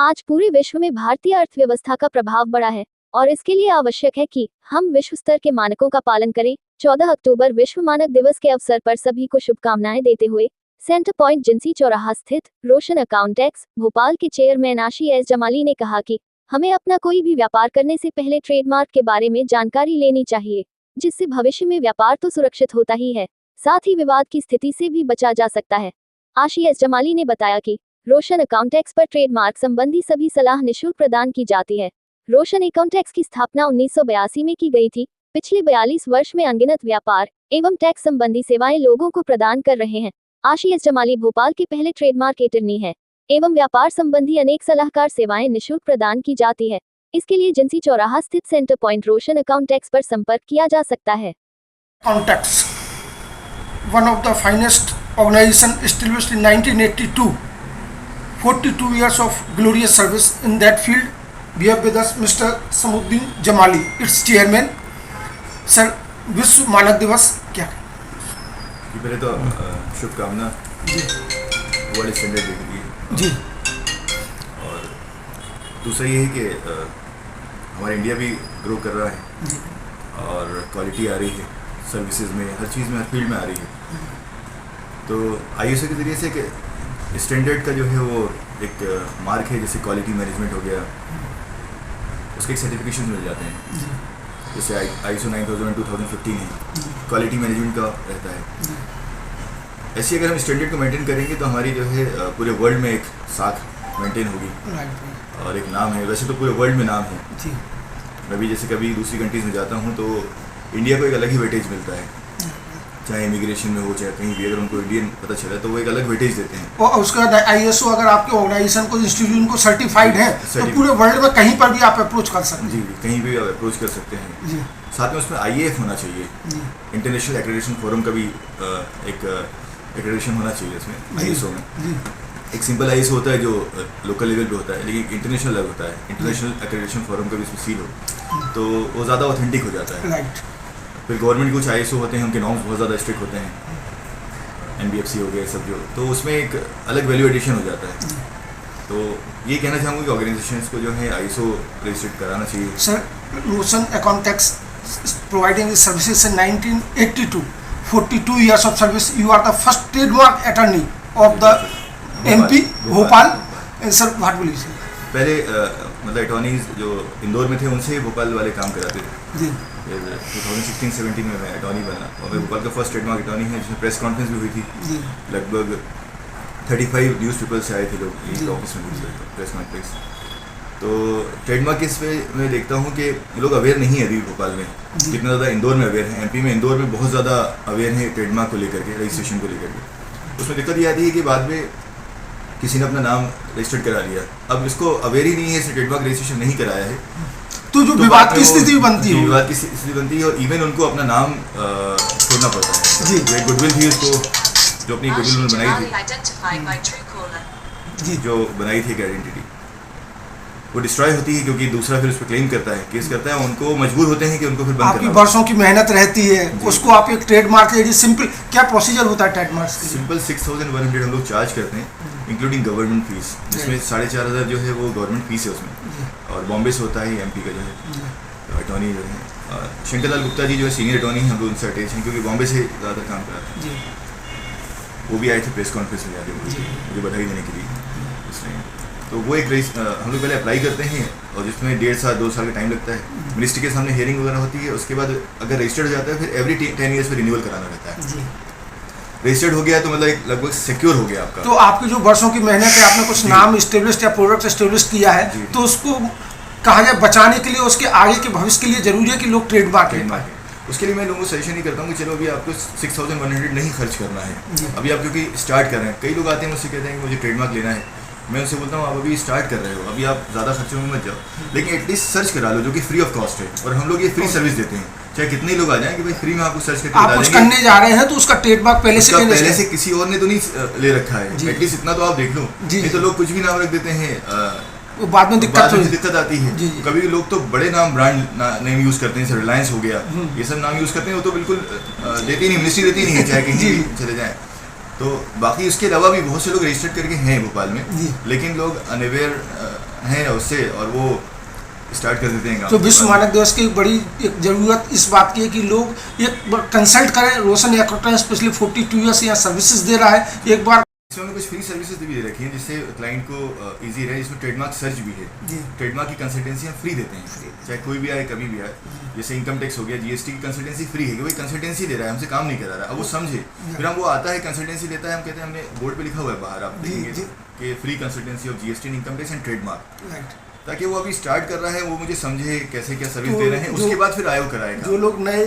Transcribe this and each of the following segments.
आज पूरे विश्व में भारतीय अर्थव्यवस्था का प्रभाव बढ़ा है और इसके लिए आवश्यक है कि हम विश्व स्तर के मानकों का पालन करें। 14 अक्टूबर विश्व मानक दिवस के अवसर पर सभी को शुभकामनाएं देते हुए सेंटर पॉइंट जिंसी चौराहा स्थित रोशन अकाउंटेक्स भोपाल के चेयरमैन आशीष जमाली ने कहा कि हमें अपना कोई भी व्यापार करने से पहले ट्रेडमार्क के बारे में जानकारी लेनी चाहिए, जिससे भविष्य में व्यापार तो सुरक्षित होता ही है, साथ ही विवाद की स्थिति से भी बचा जा सकता है। आशीष जमाली ने बताया कि रोशन अकाउंटेक्स पर ट्रेडमार्क संबंधी सभी सलाह निःशुल्क प्रदान की जाती है। रोशन अकाउंटेक्स की स्थापना 1982 में की गई थी। पिछले 42 वर्ष में अनगिनत व्यापार एवं टैक्स संबंधी सेवाएं लोगों को प्रदान कर रहे हैं। आशीष जमाली भोपाल के पहले ट्रेडमार्क अटॉर्नी है एवं व्यापार संबंधी अनेक सलाहकार सेवाएं निःशुल्क प्रदान की जाती है। इसके लिए जिंसी चौराहा स्थित सेंटर पॉइंट रोशन अकाउंटेक्स पर संपर्क किया जा सकता है। Contacts, one of the finest organization established in 1982, 42 years of glorious service in that field. We have with us Mr. Samuddin Jamali, its chairman. Sir, विश्व मानक दिवस क्या है? पहले तो शुभकामना वर्ल्ड स्टैंडर्ड डे की जी, और दूसरा ये है कि हमारा इंडिया भी ग्रो कर रहा है और क्वालिटी आ रही है सर्विसेज में, हर चीज़ में, हर फील्ड में आ रही है। तो ISO के ज़रिए से कि स्टैंडर्ड का जो है वो एक मार्क है, जैसे क्वालिटी मैनेजमेंट हो गया, उसके एक सर्टिफिकेशन मिल जाते हैं। जैसे ISO 9000 2015 है, क्वालिटी मैनेजमेंट का रहता है। ऐसे अगर हम स्टैंडर्ड को मेंटेन करेंगे तो हमारी जो है पूरे वर्ल्ड में एक साख मेंटेन होगी और एक नाम है। वैसे तो पूरे वर्ल्ड में नाम है जी। मैं भी जैसे कभी दूसरी कंट्रीज़ में जाता हूँ तो इंडिया को एक अलग ही वेटेज मिलता है, चाहे इमिग्रेशन में हो चाहे कहीं भी। अगर उनको इंडियन पता चला तो वो एक अलग वेटेज देते हैं। और उसका ISO अगर आपके ऑर्गेनाइजेशन को, इंस्टीट्यूशन को सर्टिफाइड है तो पूरे वर्ल्ड में कहीं पर भी आप अप्रोच कर सकते हैं। जी, कहीं भी अप्रोच कर सकते हैं जी। साथ में उसमें IAF होना चाहिए, इंटरनेशनल एक्रेडिटेशन फोरम का भी एक एक्रेडिटेशन होना चाहिए इसमें ISO में। एक सिंपल ISO होता है जो लोकल लेवल पे होता है, लेकिन इंटरनेशनल अलग होता है। इंटरनेशनल एक्रेडिटेशन फोरम का भी इसमें सील हो तो वो ज़्यादा ऑथेंटिक हो जाता है। राइट। फिर गवर्नमेंट कुछ ISO होते हैं, उनके नॉर्म्स बहुत ज़्यादा स्ट्रिक्ट होते हैं, NBFC हो गए सब जो, तो उसमें एक अलग वैल्यू एडिशन हो जाता है। तो ये कहना चाहूँगा कि ऑर्गेनाइजेशंस को जो है ISO रजिस्टर्ड कराना चाहिए। Sir, Roshan Accountex providing services in 1982, 42 years of service. You are the first trademark attorney of the MP Bhopal. Sir, what will you से? पहले मतलब अटॉर्नीज जो इंदौर में थे उनसे भोपाल वाले काम कराते थे जी। फिर 2016-17 में मैं अटॉर्नी बना और मैं भोपाल का फर्स्ट ट्रेडमार्क अटॉर्नी है, जिसमें प्रेस कॉन्फ्रेंस भी हुई थी। जी। लगभग 35 न्यूज़ पेपर से आए थे लोग ऑफिस में प्रेस कॉन्फ्रेंस। तो ट्रेडमार्क इस पे मैं देखता हूँ कि लोग अवेयर नहीं है अभी भोपाल में जितना ज़्यादा इंदौर में अवेयर है। MP में, इंदौर में बहुत ज़्यादा अवेयर है ट्रेडमार्क को लेकर के, रजिस्ट्रेशन को लेकर के। उसमें दिक्कत ये आती है कि बाद में किसी ने अपना नाम रजिस्टर्ड करा लिया, अब इसको अवेयर ही नहीं है, इसे ट्रेडमार्क रजिस्ट्रेशन नहीं कराया है, तो जो विवाद की स्थिति बनती है, विवाद की स्थिति बनती है और इवन उनको अपना नाम छोड़ना पड़ता है। जी। जो एक गुडविल थी उसको, जो अपनी गुडविल बनाई थी, जो बनाई थी एक आइडेंटिटी, वो डिस्ट्रॉय होती है क्योंकि दूसरा फिर उस पर क्लेम करता है, केस करता है। उनको मजबूर होते हैं कि उनको फिर बंद आपकी करना। वर्षों की मेहनत रहती है, उसको आप एक ट्रेडमार्क के सिंपल क्या प्रोसीजर होता है ट्रेडमार्क के लिए? सिंपल 6100 हम लोग चार्ज करते हैं, इंक्लूडिंग गवर्नमेंट फीस, जिसमें 4500 जो है वो गवर्नमेंट फीस है उसमें, और बॉम्बे से होता है MP का जो है अटॉर्नी जो है शंकर लाल गुप्ता जी जो है सीनियर अटॉर्नी, हम लोग उनसे अटैच हैं क्योंकि बॉम्बे से ज़्यादा काम कराते हैं। वो भी आए थे प्रेस कॉन्फ्रेंस में आके मुझे बधाई देने के लिए उस टाइम। तो वो एक हम लोग पहले अप्लाई करते हैं और जिसमें 1.5 साल 2 साल का टाइम लगता है। मिनिस्ट्री के सामने हियरिंग वगैरह होती है, उसके बाद अगर रजिस्टर्ड हो जाता है फिर एवरी 10 ईयर्स में रिन्यूअल कराना रहता है। रजिस्टर्ड हो गया तो मतलब एक लगभग सिक्योर हो गया आपका। तो आपकी जो वर्षों की मेहनत है, आपने कुछ नाम इस्टेब्लिश या प्रोडक्ट इस्टेब्लिश किया है, तो उसको कहा जाए बचाने के लिए, उसके आगे के भविष्य के लिए जरूरी है कि लोग ट्रेडमार्क ले पाए। उसके लिए मैं लोगों को सजेशन ही करता हूँ कि चलो अभी आपको 6100 नहीं खर्च करना है, अभी आप क्योंकि स्टार्ट कर रहे हैं। कई लोग आते हैं मुझसे कहते हैं कि मुझे ट्रेडमार्क लेना है, मैं उनसे बोलता हूँ आप अभी स्टार्ट कर रहे हो, अभी आप ज़्यादा खर्चों में मत जाओ, लेकिन एटलीस्ट सर्च करा लो, जो कि फ्री ऑफ कॉस्ट है। और हम लोग ये फ्री सर्विस देते हैं, चाहे कितने लोग आ जाएं कि भाई फ्री में आपको सर्च करके आप कुछ करने जा रहे हैं तो उसका ट्रेडमार्क पहले से किसी और ने तो नहीं ले रखा है, एटलीस्ट इतना तो आप देख लो। नहीं तो लोग कुछ भी नाम रख देते हैं, वो बाद में दिक्कत आती है। कभी लोग तो बड़े नाम ब्रांड नेम यूज़ करते हैं, रिलायंस हो गया, ये सब नाम यूज़ करते हैं, वो तो बिल्कुल देती नहीं, मिनिस्ट्री देती नहीं है, चाहे कहीं चले जाएँ। तो बाकी उसके अलावा भी बहुत से लोग रजिस्टर्ड करके हैं भोपाल में, लेकिन लोग अनअवेयर हैं उससे, और वो स्टार्ट कर देते हैं काम। तो विश्व मानक दिवस की एक बड़ी एक जरूरत इस बात की है कि लोग एक कंसल्ट करें। रोशन एक्रोटन स्पेशली 42 ईयर्स यहाँ सर्विसेज दे रहा है, एक बार इसमें कुछ फ्री सर्विसेज भी दे रखी हैं जिससे क्लाइंट को इजी रहे। इसमें ट्रेडमार्क सर्च भी है, जी। ट्रेडमार्क की कंसल्टेंसी हम फ्री देते हैं, चाहे कोई भी आए कभी भी आए। जैसे इनकम टैक्स हो गया, जीएसटी की कंसल्टेंसी फ्री है, कि वही कंसल्टेंसी दे रहा है, हमसे काम नहीं करा रहा है। अब वो समझे, फिर हम वो आता है कंसल्टेंसी लेता है, हम कहते हैं हमने बोर्ड पे लिखा हुआ है बाहर, आप जी, देखेंगे जी। कि free consultancy of GST income tax and trademark, right. ताकि वो अभी स्टार्ट कर रहा है वो मुझे समझे कैसे क्या सर्विस तो दे रहे हैं, जो- उसके बाद फिर आयोग कराएगा। जो लोग नए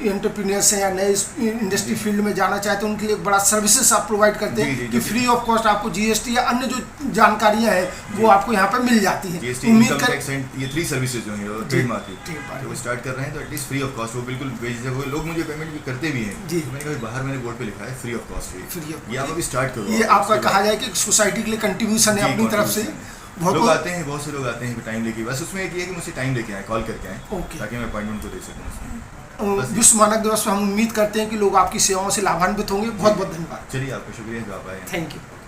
एंटरप्रेन्योर्स हैं या नए इंडस्ट्री फील्ड में जाना चाहते हैं उनके लिए एक बड़ा सर्विसेज आप प्रोवाइड करते जी, हैं जी, कि जी। फ्री ऑफ कॉस्ट आपको जीएसटी या अन्य जो जानकारियां हैं वो आपको यहाँ पे मिल जाती हैं। जीएसटी उम्मीद इनकम कर टैक्स एंड ये 3 सर्विसेज जो हैं ट्रेडमार्क की, trademark। तो वो स्टार्ट कर रहे हैं तो एटलीस्ट फ्री ऑफ कॉस्ट, वो बिल्कुल बेझिझक, वो लोग मुझे पेमेंट भी करते भी हैं। जी। तो मैंने कहा बाहर मैंने बोर्ड पे लिखा है free of cost, Free of ये आप अभी स्टार्ट करो। ये आपका उसके कहा बाद- जाए कि सोसाइटी के लिए कंट्रीब्यूशन है जी, अपनी तरफ से। contribution। बहुत लोग बहुत आते हैं, बहुत से लोग आते हैं टाइम लेके, बस उसमें एक ये है कि मुझसे टाइम लेके आए, कॉल करके आए, ओके। ताकि मैं अपॉइंटमेंट को दे सकूँ उसमें। बस। विश्व मानक दिवस पर हम उम्मीद करते हैं कि लोग आपकी सेवाओं से लाभान्वित होंगे। बहुत बहुत धन्यवाद। चलिए, आपका शुक्रिया जो आप आए। Thank you.